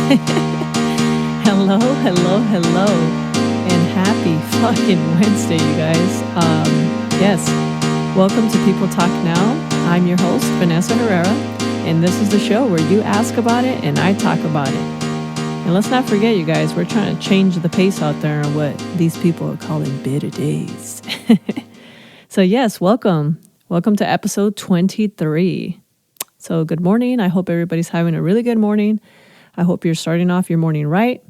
Hello, hello, hello, and happy fucking Wednesday, you guys. Yes, welcome to People Talk Now. I'm your host, Vanessa Herrera, and this is the show where you ask about it and I talk about it. And let's not forget, you guys, we're trying to change the pace out there on what these people are calling bitter days. So yes, welcome. Welcome to episode 23. So good morning. I hope everybody's having a really good morning. I hope you're starting off your morning right.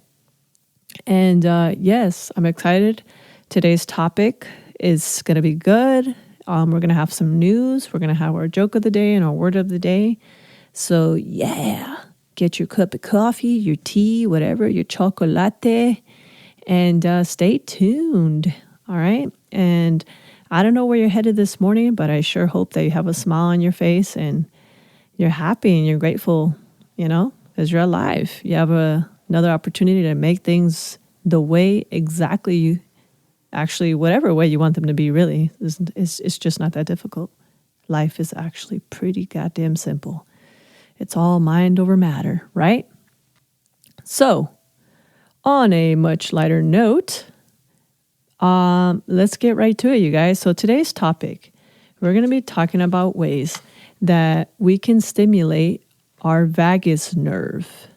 And yes, I'm excited. Today's topic is going to be good. We're going to have some news. We're going to have our joke of the day and our word of the day. So yeah, get your cup of coffee, your tea, whatever, your chocolate, and stay tuned. All right. And I don't know where you're headed this morning, but I sure hope that you have a smile on your face and you're happy and you're grateful, because you're alive. You have another opportunity to make things the way exactly you actually, whatever way you want them to be, really. It's just not that difficult. Life is actually pretty goddamn simple. It's all mind over matter, right? So, on a much lighter note, let's get right to it, you guys. So today's topic, we're going to be talking about ways that we can stimulate our vagus nerve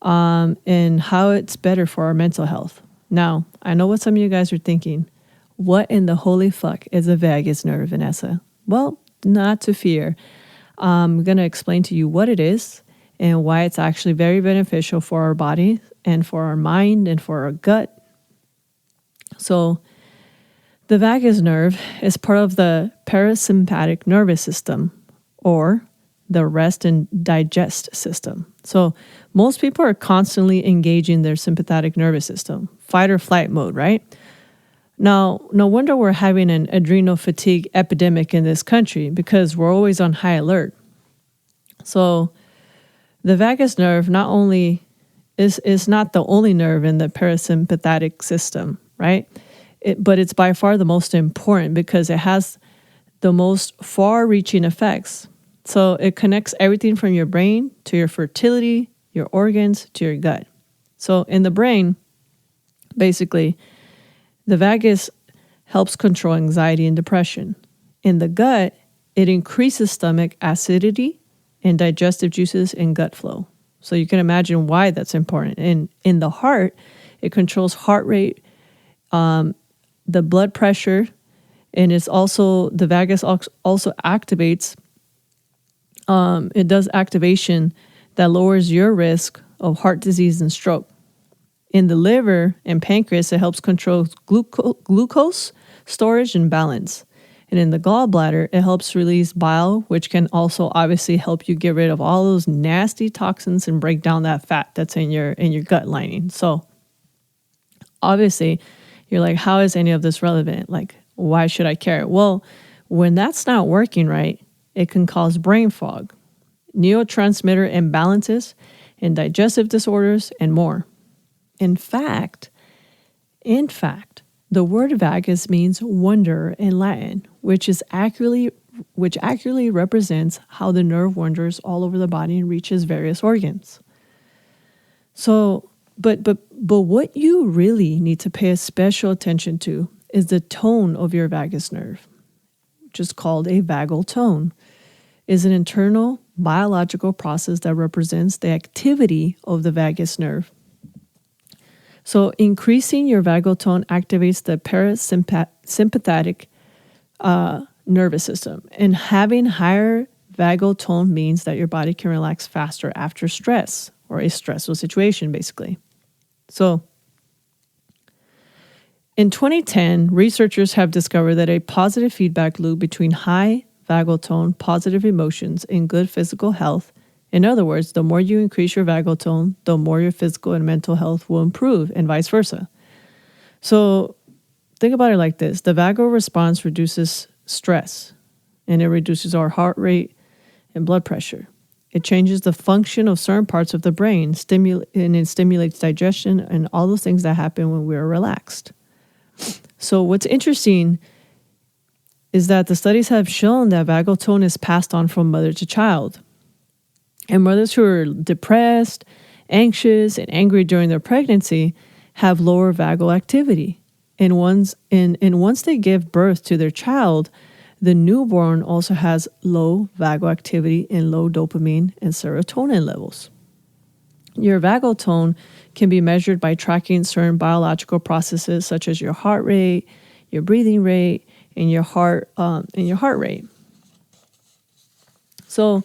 and how it's better for our mental health. Now, I know what some of you guys are thinking. What in the holy fuck is a vagus nerve, Vanessa? Well, not to fear. I'm going to explain to you what it is and why it's actually very beneficial for our body and for our mind and for our gut. So the vagus nerve is part of the parasympathetic nervous system, or the rest and digest system. So most people are constantly engaging their sympathetic nervous system, fight or flight mode, right? Now, no wonder we're having an adrenal fatigue epidemic in this country because we're always on high alert. So the vagus nerve not only is not the only nerve in the parasympathetic system, right? But it's by far the most important because it has the most far-reaching effects. So it connects everything from your brain to your fertility, your organs, to your gut. So in the brain, basically, the vagus helps control anxiety and depression. In the gut, it increases stomach acidity and digestive juices and gut flow. So you can imagine why that's important. And in the heart, it controls heart rate, the blood pressure, and it's also, the vagus also activates, it does activation that lowers your risk of heart disease and stroke. In the liver and pancreas, it helps control glucose storage and balance. And in the gallbladder, it helps release bile, which can also obviously help you get rid of all those nasty toxins and break down that fat that's in your gut lining. So obviously, you're like, how is any of this relevant? Like, why should I care? Well, when that's not working right, it can cause brain fog, neurotransmitter imbalances, and digestive disorders, and more. In fact, the word vagus means wonder in Latin, which accurately represents how the nerve wanders all over the body and reaches various organs. So, but what you really need to pay a special attention to is the tone of your vagus nerve, which is called a vagal tone, is an internal biological process that represents the activity of the vagus nerve. So increasing your vagal tone activates the parasympathetic nervous system. And having higher vagal tone means that your body can relax faster after stress or a stressful situation, basically. So in 2010, researchers have discovered that a positive feedback loop between high vagal tone, positive emotions, and good physical health. In other words, the more you increase your vagal tone, the more your physical and mental health will improve, and vice versa. So think about it like this. The vagal response reduces stress, and it reduces our heart rate and blood pressure. It changes the function of certain parts of the brain, and it stimulates digestion and all those things that happen when we're relaxed. So what's interesting is that the studies have shown that vagal tone is passed on from mother to child. And mothers who are depressed anxious and angry during their pregnancy have lower vagal activity. And once they give birth to their child, the newborn also has low vagal activity and low dopamine and serotonin levels. Your vagal tone can be measured by tracking certain biological processes such as your heart rate, your breathing rate, and your heart rate. So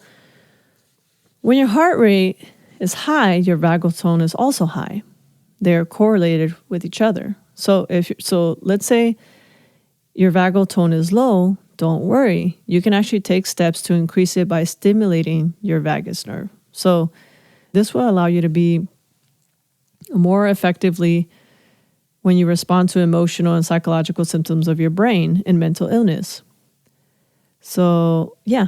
when your heart rate is high, your vagal tone is also high. They're correlated with each other. So let's say your vagal tone is low, don't worry. You can actually take steps to increase it by stimulating your vagus nerve. So this will allow you to be more effectively when you respond to emotional and psychological symptoms of your brain and mental illness. So, yeah.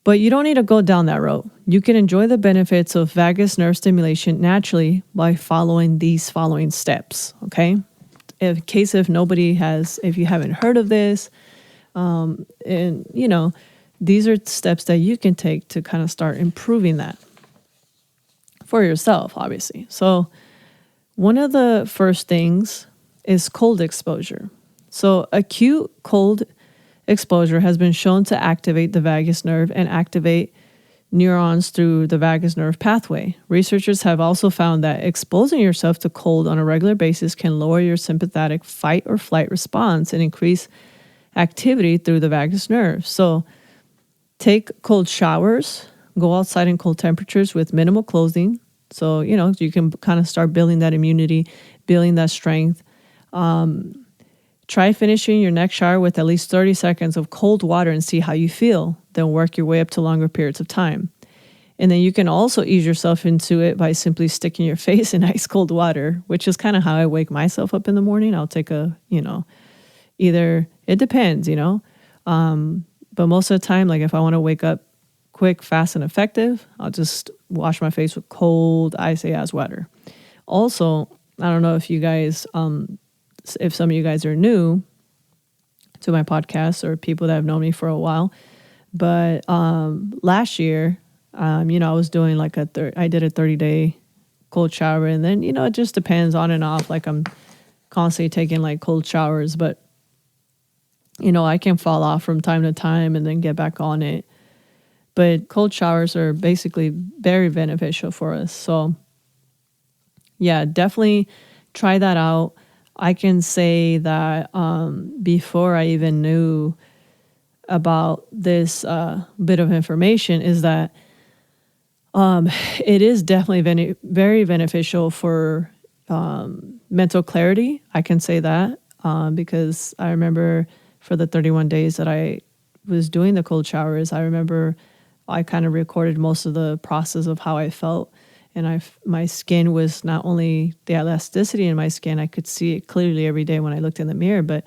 But you don't need to go down that road. You can enjoy the benefits of vagus nerve stimulation naturally by following these following steps, okay? In case if you haven't heard of this, and these are steps that you can take to kind of start improving that for yourself, obviously. So one of the first things is cold exposure. So acute cold exposure has been shown to activate the vagus nerve and activate neurons through the vagus nerve pathway. Researchers have also found that exposing yourself to cold on a regular basis can lower your sympathetic fight or flight response and increase activity through the vagus nerve. So take cold showers, go outside in cold temperatures with minimal clothing. So, you can kind of start building that immunity, building that strength. Try finishing your next shower with at least 30 seconds of cold water and see how you feel. Then work your way up to longer periods of time. And then you can also ease yourself into it by simply sticking your face in ice cold water, which is kind of how I wake myself up in the morning. I'll take either, it depends, but most of the time, like if I want to wake up quick, fast, and effective, I'll just wash my face with cold icy ass water. Also, I don't know if you guys, if some of you guys are new to my podcast or people that have known me for a while, but last year, I was doing like I did a 30-day cold shower, and then, it just depends on and off. Like I'm constantly taking like cold showers, but I can fall off from time to time and then get back on it. But cold showers are basically very beneficial for us. So yeah, definitely try that out. I can say that before I even knew about this bit of information is that it is definitely very beneficial for mental clarity. I can say that because I remember for the 31 days that I was doing the cold showers, I remember I kind of recorded most of the process of how I felt. And my skin was not only the elasticity in my skin, I could see it clearly every day when I looked in the mirror, but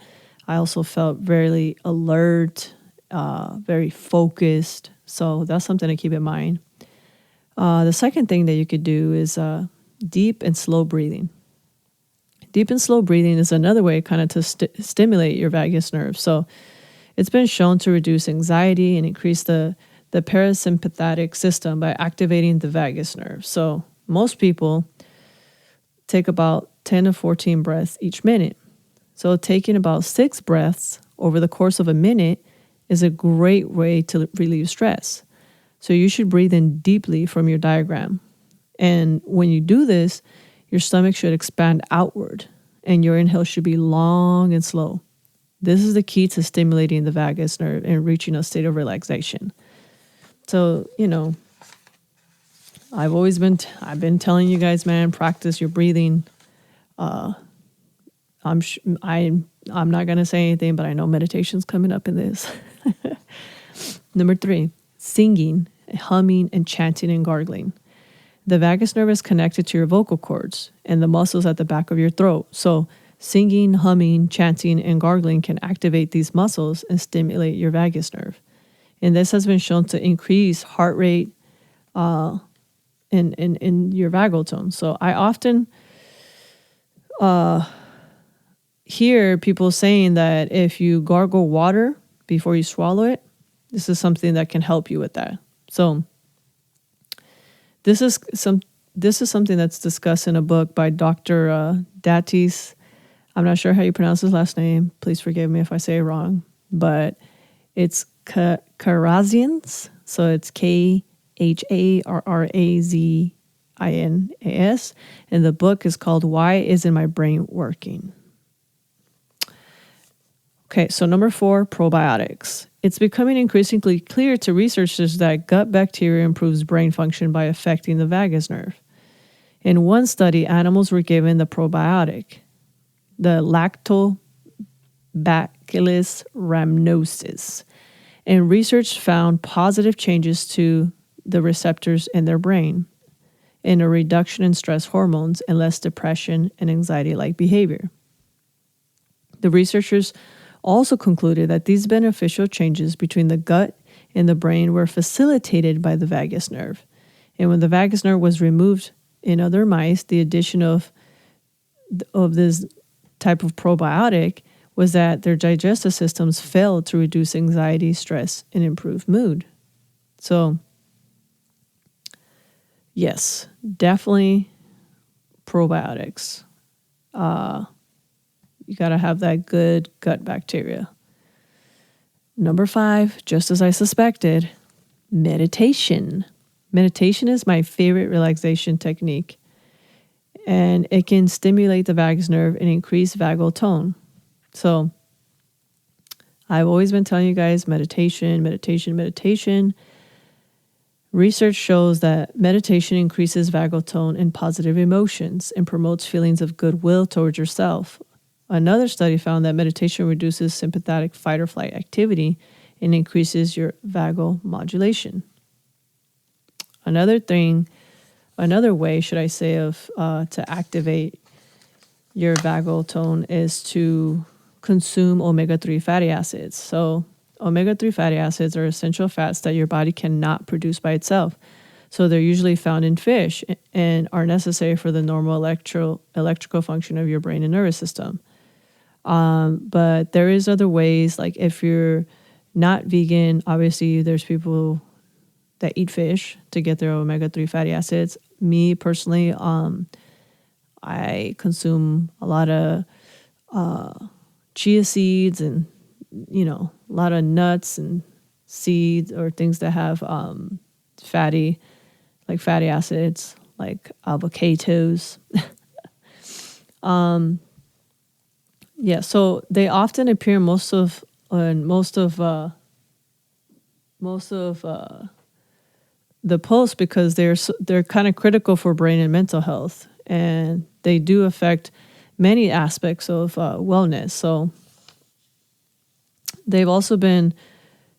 I also felt very alert, very focused. So that's something to keep in mind. The second thing that you could do is deep and slow breathing. Deep and slow breathing is another way kind of to stimulate your vagus nerve. So it's been shown to reduce anxiety and increase the parasympathetic system by activating the vagus nerve. So most people take about 10 to 14 breaths each minute. So taking about 6 breaths over the course of a minute is a great way to relieve stress. So you should breathe in deeply from your diaphragm. And when you do this, your stomach should expand outward and your inhale should be long and slow. This is the key to stimulating the vagus nerve and reaching a state of relaxation. So, I've been telling you guys, man, practice your breathing. I'm not going to say anything, but I know meditation's coming up in this. Number 3, singing, humming, and chanting and gargling. The vagus nerve is connected to your vocal cords and the muscles at the back of your throat. So singing, humming, chanting, and gargling can activate these muscles and stimulate your vagus nerve. And this has been shown to increase heart rate in your vagal tone. So I often hear people saying that if you gargle water before you swallow it, this is something that can help you with that. So this is this is something that's discussed in a book by Dr. Datis. I'm not sure how you pronounce his last name. Please forgive me if I say it wrong. But it's Karazians. So it's Kharrazinas. And the book is called Why Isn't My Brain Working? Okay, so number 4, probiotics. It's becoming increasingly clear to researchers that gut bacteria improves brain function by affecting the vagus nerve. In one study, animals were given the probiotic, the Lactobacillus rhamnosus, and research found positive changes to the receptors in their brain, and a reduction in stress hormones and less depression and anxiety-like behavior. The researchers also concluded that these beneficial changes between the gut and the brain were facilitated by the vagus nerve. And when the vagus nerve was removed in other mice, the addition of this type of probiotic was that their digestive systems failed to reduce anxiety, stress, and improve mood. So, yes, definitely probiotics. You got to have that good gut bacteria. Number 5, just as I suspected, meditation. Meditation is my favorite relaxation technique, and it can stimulate the vagus nerve and increase vagal tone. So I've always been telling you guys, meditation. Research shows that meditation increases vagal tone and positive emotions and promotes feelings of goodwill towards yourself. Another study found that meditation reduces sympathetic fight or flight activity and increases your vagal modulation. Another way, should I say, of to activate your vagal tone is to consume omega-3 fatty acids. So omega-3 fatty acids are essential fats that your body cannot produce by itself. So they're usually found in fish and are necessary for the normal electrical function of your brain and nervous system. But there is other ways, like if you're not vegan, obviously there's people that eat fish to get their omega-3 fatty acids. Me personally, I consume a lot of chia seeds and, a lot of nuts and seeds or things that have fatty acids, like avocados. Yeah, so they often appear in most of the posts because they're kind of critical for brain and mental health, and they do affect many aspects of wellness. So they've also been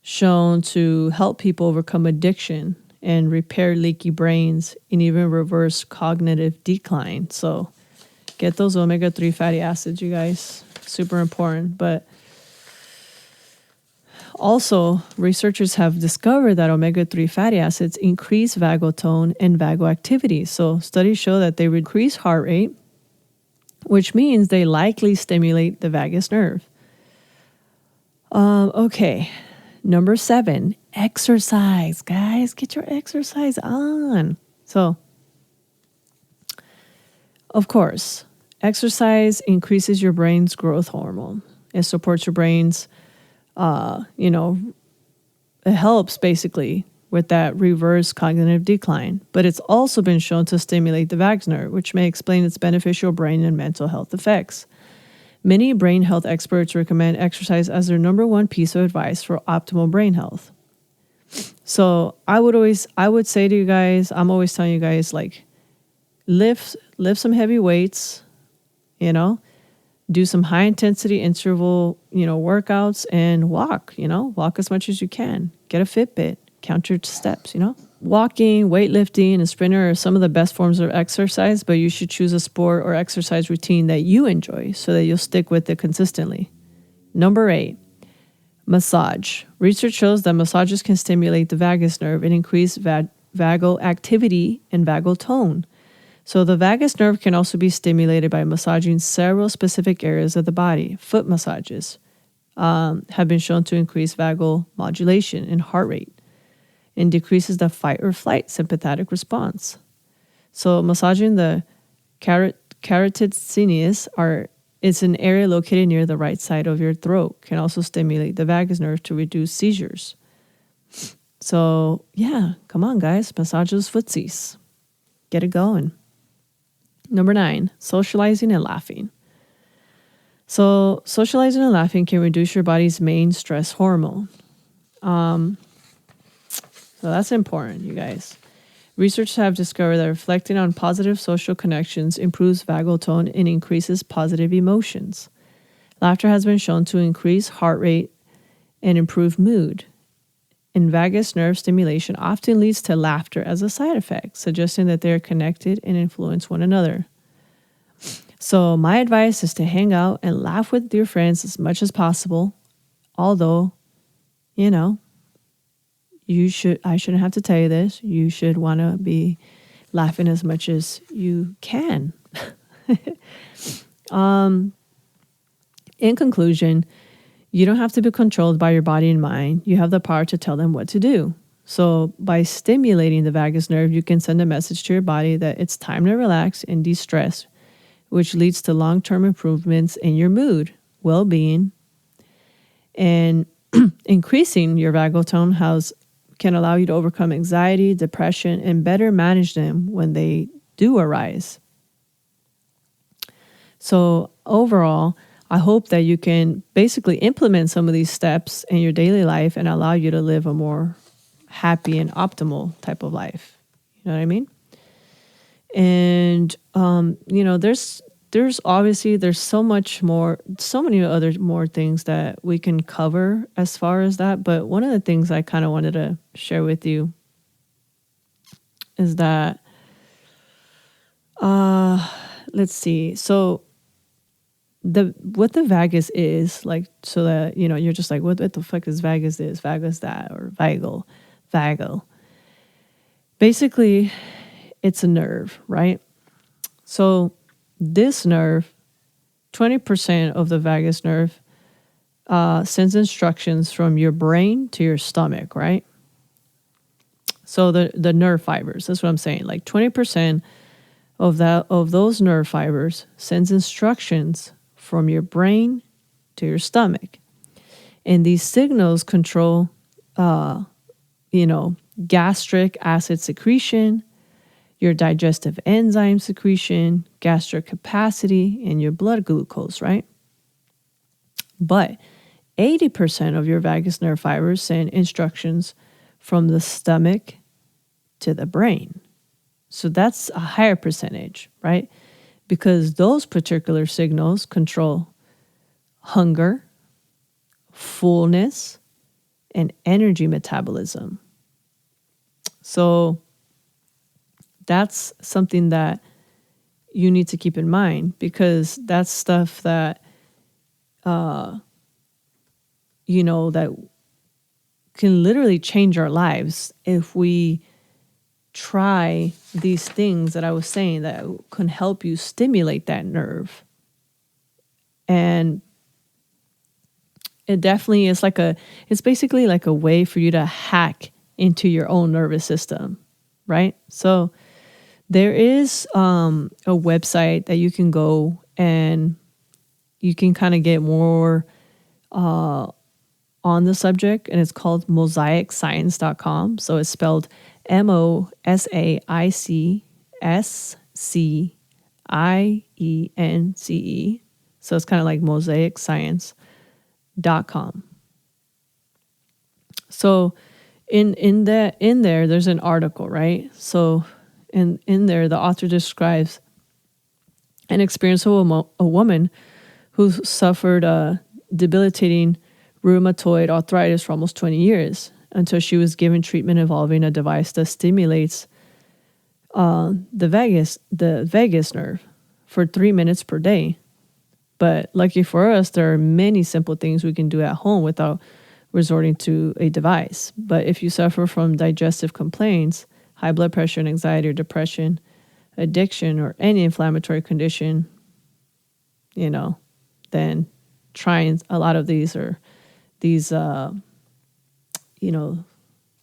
shown to help people overcome addiction and repair leaky brains and even reverse cognitive decline. So get those omega-3 fatty acids, you guys. Super important. But also, researchers have discovered that omega-3 fatty acids increase vagal tone and vagal activity. So studies show that they increase heart rate, which means they likely stimulate the vagus nerve. Okay, number 7, exercise. Guys, get your exercise on. So, of course, exercise increases your brain's growth hormone. It supports your brain's, it helps basically with that reverse cognitive decline. But it's also been shown to stimulate the vagus nerve, which may explain its beneficial brain and mental health effects. Many brain health experts recommend exercise as their number 1 piece of advice for optimal brain health. So I would say to you guys, I'm always telling you guys, like, lift some heavy weights, do some high intensity interval, workouts, and walk as much as you can. Get a Fitbit, count your steps, Walking, weightlifting, and sprinter are some of the best forms of exercise, but you should choose a sport or exercise routine that you enjoy so that you'll stick with it consistently. Number 8, massage. Research shows that massages can stimulate the vagus nerve and increase vagal activity and vagal tone. So the vagus nerve can also be stimulated by massaging several specific areas of the body. Foot massages have been shown to increase vagal modulation and heart rate and decreases the fight or flight sympathetic response. So massaging the carotid sinus is an area located near the right side of your throat. Can also stimulate the vagus nerve to reduce seizures. So yeah, come on guys, massage those footsies. Get it going. Number 9, socializing and laughing. So socializing and laughing can reduce your body's main stress hormone. So that's important, you guys. Researchers have discovered that reflecting on positive social connections improves vagal tone and increases positive emotions. Laughter has been shown to increase heart rate and improve mood. And vagus nerve stimulation often leads to laughter as a side effect, suggesting that they are connected and influence one another. So my advice is to hang out and laugh with your friends as much as possible. Although, I shouldn't have to tell you this. You should want to be laughing as much as you can. In conclusion, you don't have to be controlled by your body and mind. You have the power to tell them what to do. So by stimulating the vagus nerve, you can send a message to your body that it's time to relax and de-stress, which leads to long-term improvements in your mood, well-being, and increasing your vagal tone can allow you to overcome anxiety, depression, and better manage them when they do arise. So overall, I hope that you can basically implement some of these steps in your daily life and allow you to live a more happy and optimal type of life. You know what I mean? And, there's obviously, there's so many other more things that we can cover as far as that. But one of the things I kind of wanted to share with you is that, let's see. So what the vagus is like, so that, you're just like, what the fuck is vagus this, vagus that, or vagal. Basically, it's a nerve, right? So this nerve, 20% of the vagus nerve sends instructions from your brain to your stomach, right? So the nerve fibers, that's what I'm saying. Like 20% of those nerve fibers sends instructions from your brain to your stomach. And these signals control, gastric acid secretion, your digestive enzyme secretion, gastric capacity, and your blood glucose, right? But 80% of your vagus nerve fibers send instructions from the stomach to the brain. So that's a higher percentage, right? Because those particular signals control hunger, fullness, and energy metabolism. So that's something that you need to keep in mind, because that's stuff that, that can literally change our lives if we try these things that I was saying that can help you stimulate that nerve. And it definitely is it's basically like a way for you to hack into your own nervous system, right? So there is a website that you can go and you can kind of get more on the subject, and it's called mosaicscience.com. So it's spelled MOSAICSCIENCE. So it's kind of like mosaicscience.com. So in there, there's an article, right? So in there, the author describes an experience of a woman who suffered a debilitating rheumatoid arthritis for almost 20 years until she was given treatment involving a device that stimulates the vagus nerve for 3 minutes per day. But lucky for us, there are many simple things we can do at home without resorting to a device. But if you suffer from digestive complaints, high blood pressure and anxiety or depression, addiction, or any inflammatory condition, then trying a lot of these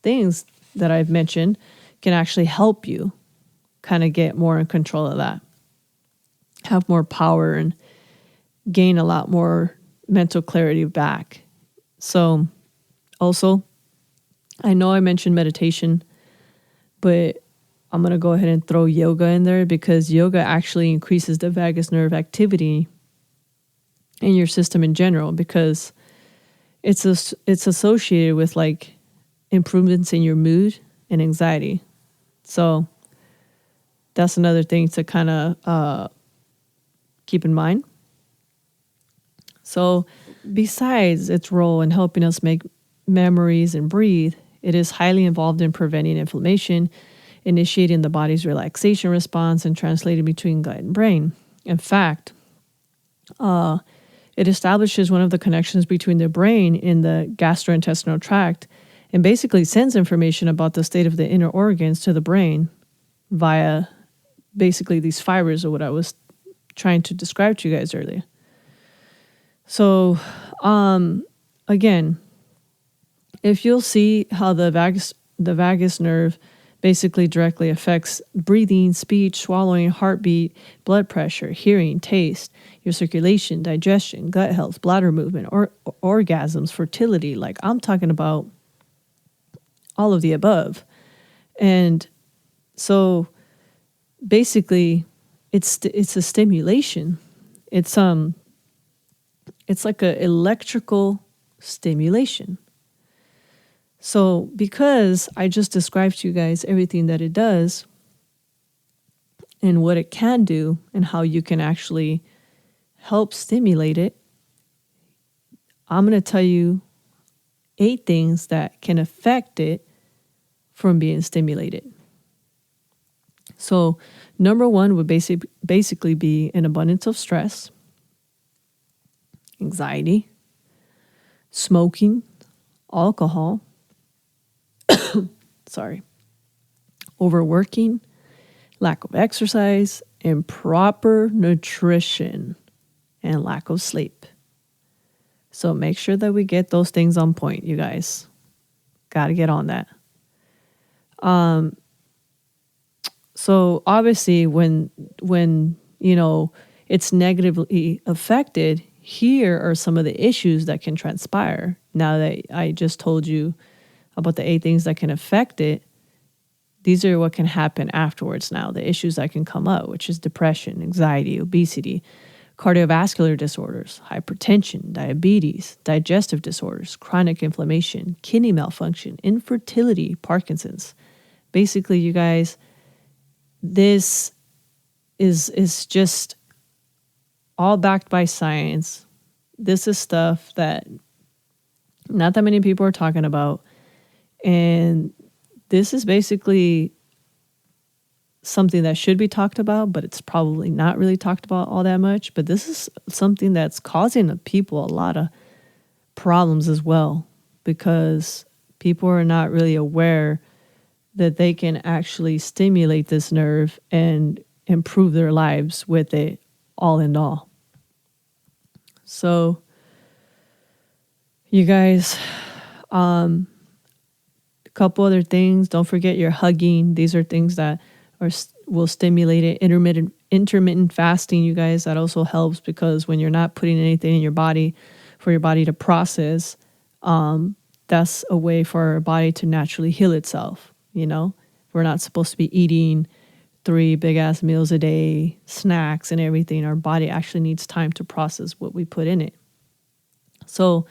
things that I've mentioned can actually help you. kind of get more in control of that, have more power, and gain a lot more mental clarity back. So also, I know I mentioned meditation, but I'm going to go ahead and throw yoga in there, because yoga actually increases the vagus nerve activity in your system in general, because it's associated with like improvements in your mood and anxiety. So that's another thing to kind of keep in mind. So besides its role in helping us make memories and breathe, it is highly involved in preventing inflammation, initiating the body's relaxation response, and translating between gut and brain. In fact, it establishes one of the connections between the brain and the gastrointestinal tract, and basically sends information about the state of the inner organs to the brain via basically these fibers, or what I was trying to describe to you guys earlier. So, again, if you'll see how the vagus nerve basically directly affects breathing, speech, swallowing, heartbeat, blood pressure, hearing, taste, your circulation, digestion, gut health, bladder movement, or orgasms, fertility. Like, I'm talking about all of the above. And so basically it's a stimulation. It's like an electrical stimulation. So because I just described to you guys everything that it does and what it can do and how you can actually help stimulate it, I'm going to tell you 8 things that can affect it from being stimulated. So number 1 would basically be an abundance of stress, anxiety, smoking, alcohol, overworking, lack of exercise, improper nutrition, and lack of sleep. So make sure that we get those things on point, you guys. Got to get on that. So obviously when it's negatively affected, here are some of the issues that can transpire. Now that I just told you about the 8 things that can affect it, these are what can happen afterwards now, the issues that can come up, which is depression, anxiety, obesity, cardiovascular disorders, hypertension, diabetes, digestive disorders, chronic inflammation, kidney malfunction, infertility, Parkinson's. Basically, you guys, this is just all backed by science. This is stuff that not that many people are talking about. And this is basically something that should be talked about, but it's probably not really talked about all that much. But this is something that's causing people a lot of problems as well, because people are not really aware that they can actually stimulate this nerve and improve their lives with it all in all. So, you guys, a couple other things. Don't forget your hugging. These are things that will stimulate it. Intermittent fasting, you guys, that also helps, because when you're not putting anything in your body for your body to process, that's a way for our body to naturally heal itself. We're not supposed to be eating 3 big ass meals a day, snacks and everything. Our body actually needs time to process what we put in it. So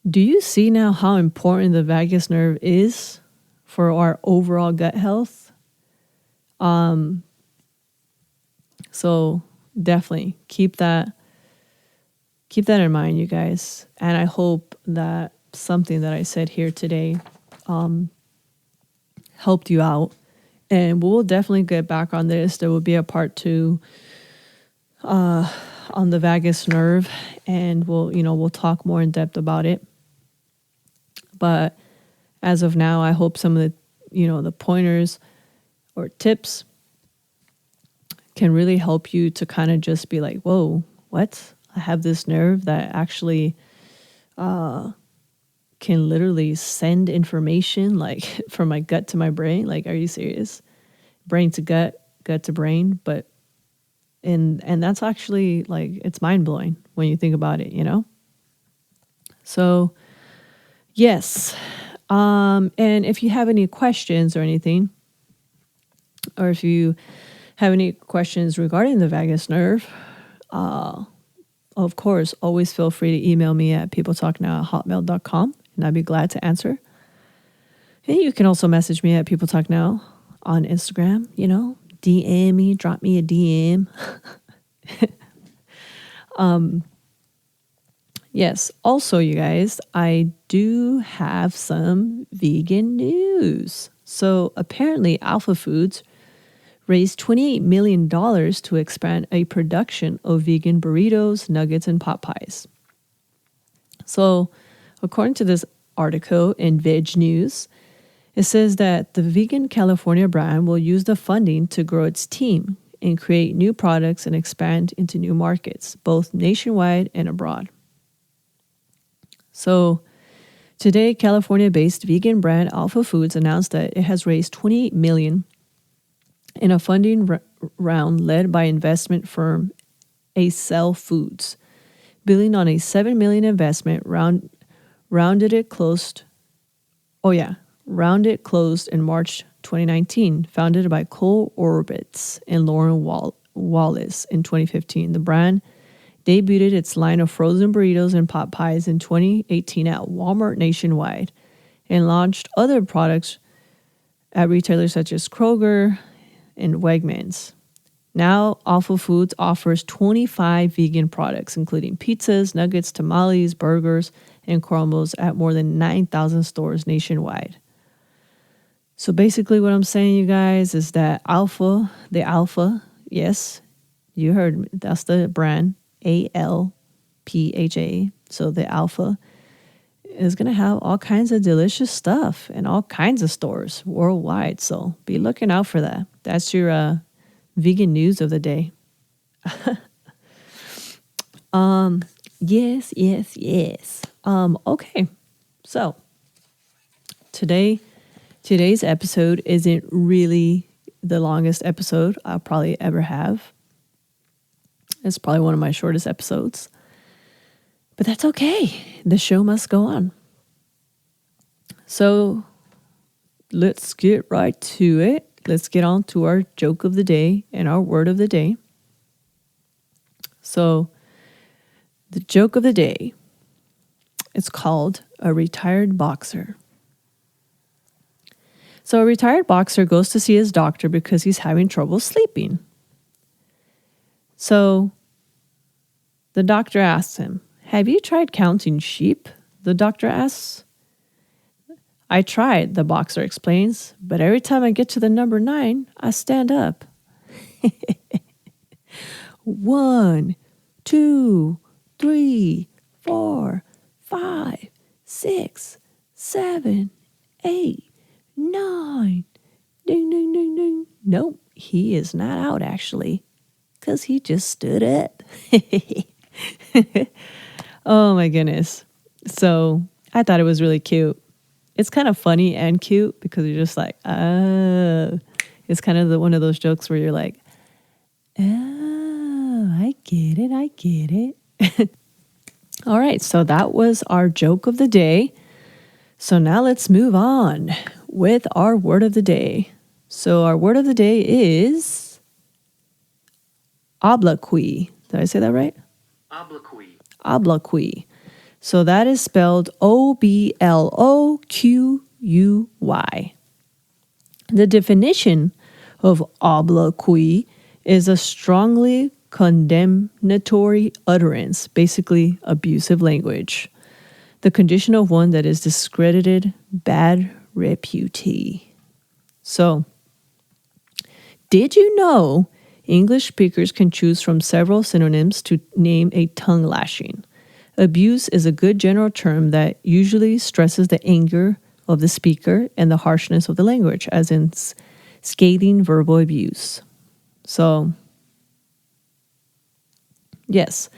do you see now how important the vagus nerve is for our overall gut health? So definitely keep that in mind, you guys. And I hope that something that I said here today helped you out. And we'll definitely get back on this. There will be a part 2 on the vagus nerve, and we'll talk more in depth about it. But as of now, I hope some of the pointers or tips can really help you to kind of just be like, whoa, what? I have this nerve that actually can literally send information like from my gut to my brain. Like, are you serious? brain to gut, gut to brain, but and that's actually like it's mind blowing when you think about it, you know? So yes. And if you have any questions or anything, or if you have any questions regarding the vagus nerve, of course, always feel free to email me at peopletalknow@hotmail.com, and I'd be glad to answer. And you can also message me at peopletalknow on Instagram, you know, DM me, drop me a DM. Yes, also, you guys, I do have some vegan news. So apparently, Alpha Foods raised $28 million to expand a production of vegan burritos, nuggets, and pot pies. So, according to this article in Veg News, it says that the vegan California brand will use the funding to grow its team and create new products and expand into new markets, both nationwide and abroad. So, today, California-based vegan brand Alpha Foods announced that it has raised $28 million in a funding round led by investment firm Acel Foods, building on a $7 million investment rounded it closed in March 2019, founded by Cole Orbitz and Lauren Wallace in 2015. The brand debuted its line of frozen burritos and pot pies in 2018 at Walmart nationwide and launched other products at retailers such as Kroger and Wegmans. Now, Alpha Foods offers 25 vegan products, including pizzas, nuggets, tamales, burgers, and crumbles at more than 9,000 stores nationwide. So basically what I'm saying, you guys, is that Alpha, yes, you heard me, that's the brand, ALPHA. So the Alpha is going to have all kinds of delicious stuff in all kinds of stores worldwide. So be looking out for that. That's your vegan news of the day. Yes. Okay. So today's episode isn't really the longest episode I'll probably ever have. It's probably one of my shortest episodes. But that's okay. The show must go on. So let's get right to it. Let's get on to our joke of the day and our word of the day. So the joke of the day, it's called a retired boxer. So a retired boxer goes to see his doctor because he's having trouble sleeping. So the doctor asks him, "Have you tried counting sheep?" The doctor asks. "I tried," the boxer explains, "but every time I get to the number 9, I stand up." 1, 2, 3, 4, 5, 6, 7, 8, 9. Ding, ding, ding, ding. Nope, he is not out actually, because he just stood up. Oh my goodness. So I thought it was really cute. It's kind of funny and cute because you're just like, it's kind of one of those jokes where you're like, oh, I get it. All right, so that was our joke of the day. So now let's move on with our word of the day. So our word of the day is obloquy. Did I say that right? Obloquy. So that is spelled OBLOQUY. The definition of obloquy is a strongly condemnatory utterance, basically abusive language. The condition of one that is discredited, bad repute. So, did you know English speakers can choose from several synonyms to name a tongue lashing? Abuse is a good general term that usually stresses the anger of the speaker and the harshness of the language, as in scathing verbal abuse. So, yes,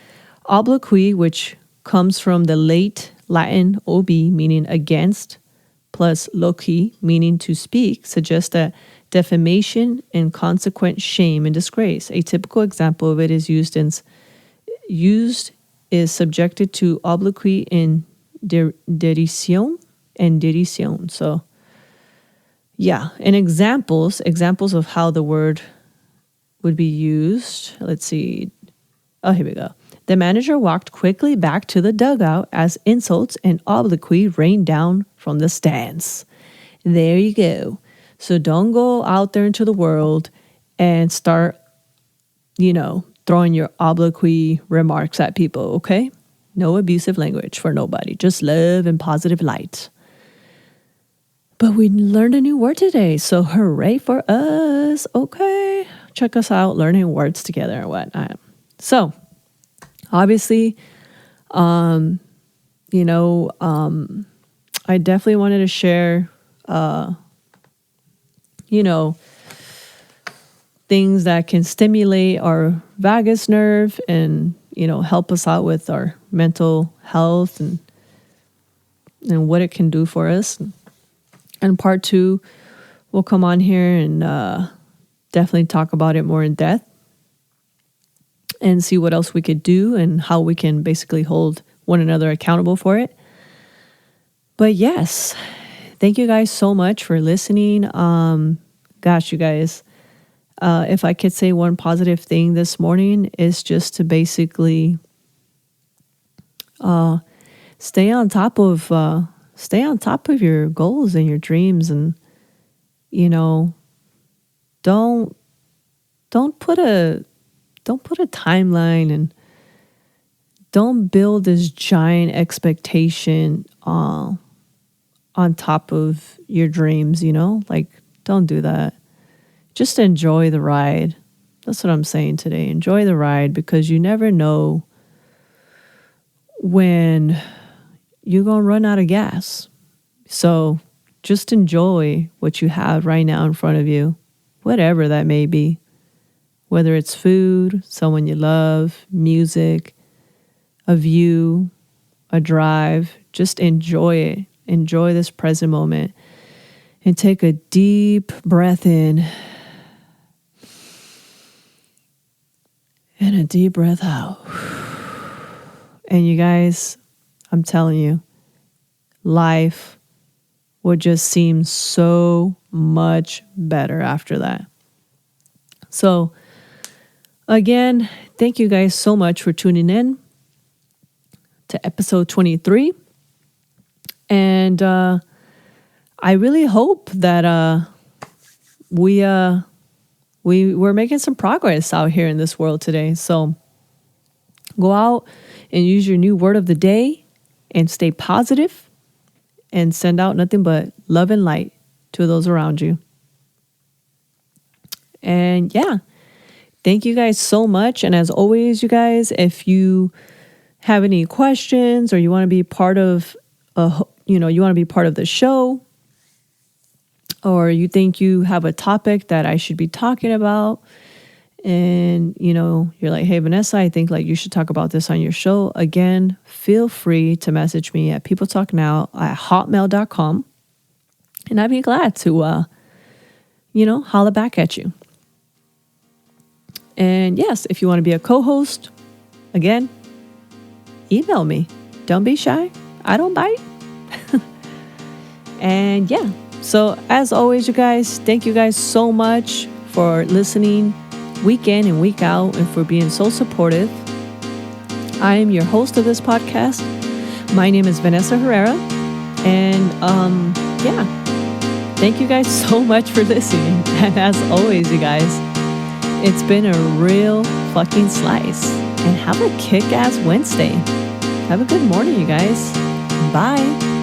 obloquy, which comes from the late Latin ob, meaning against, plus loci, meaning to speak, suggests that defamation, and consequent shame and disgrace. A typical example of it is used is subjected to obloquy and derision and derision. So yeah, and examples of how the word would be used. Let's see. Oh, here we go. The manager walked quickly back to the dugout as insults and obloquy rained down from the stands. There you go. So don't go out there into the world and start, throwing your obloquy remarks at people, okay? No abusive language for nobody. Just love and positive light. But we learned a new word today, so hooray for us. Okay, check us out, learning words together and whatnot. So, obviously, I definitely wanted to share, things that can stimulate our vagus nerve and, help us out with our mental health and what it can do for us. And part 2, we'll come on here and definitely talk about it more in depth and see what else we could do and how we can basically hold one another accountable for it. But yes, thank you guys so much for listening. Gosh, you guys, if I could say one positive thing this morning is just to basically stay on top of your goals and your dreams, and don't put a timeline, and don't build this giant expectation on top of your dreams, don't do that. Just enjoy the ride. That's what I'm saying today. Enjoy the ride, because you never know when you're going to run out of gas. So just enjoy what you have right now in front of you, whatever that may be, whether it's food, someone you love, music, a view, a drive. Just enjoy it. Enjoy this present moment and take a deep breath in and a deep breath out. And you guys, I'm telling you, life would just seem so much better after that. So again, thank you guys so much for tuning in to episode 23. And I really hope that we're making some progress out here in this world today. So go out and use your new word of the day and stay positive and send out nothing but love and light to those around you. And yeah, thank you guys so much. And as always, you guys, if you have any questions or you want to be part of the show, or you think you have a topic that I should be talking about, and you're like, hey Vanessa, I think you should talk about this on your show, again, feel free to message me at peopletalknow@hotmail.com, and I'd be glad to holla back at you. And yes, if you want to be a co-host, again, email me. Don't be shy. I don't bite. And yeah, so as always, you guys, thank you guys so much for listening week in and week out and for being so supportive. I am your host of this podcast. My name is Vanessa Herrera. And thank you guys so much for listening. And as always, you guys, it's been a real fucking slice. And have a kick-ass Wednesday. Have a good morning, you guys. Bye.